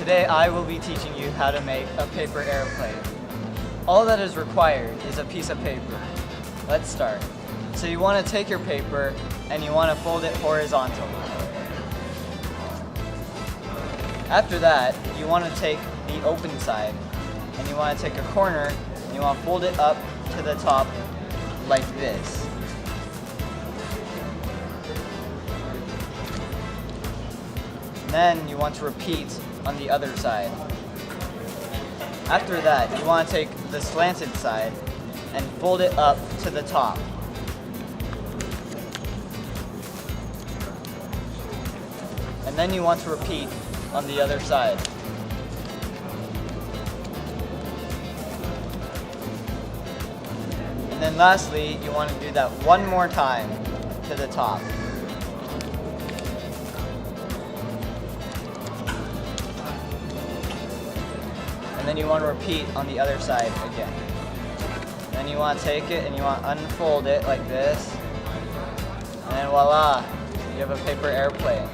Today I will be teaching you how to make a paper airplane. All that is required is a piece of paper. Let's start. So you want to take your paper and you want to fold it horizontally. After that, you want to take the open side and you want to take a corner and you want to fold it up to the top like this. Then you want to repeat on the other side. After that, you want to take the slanted side and fold it up to the top. And then you want to repeat on the other side. And then lastly, you want to do that one more time to the top. And then you want to repeat on the other side again. And then you want to take it and you want to unfold it like this. And then voila, you have a paper airplane.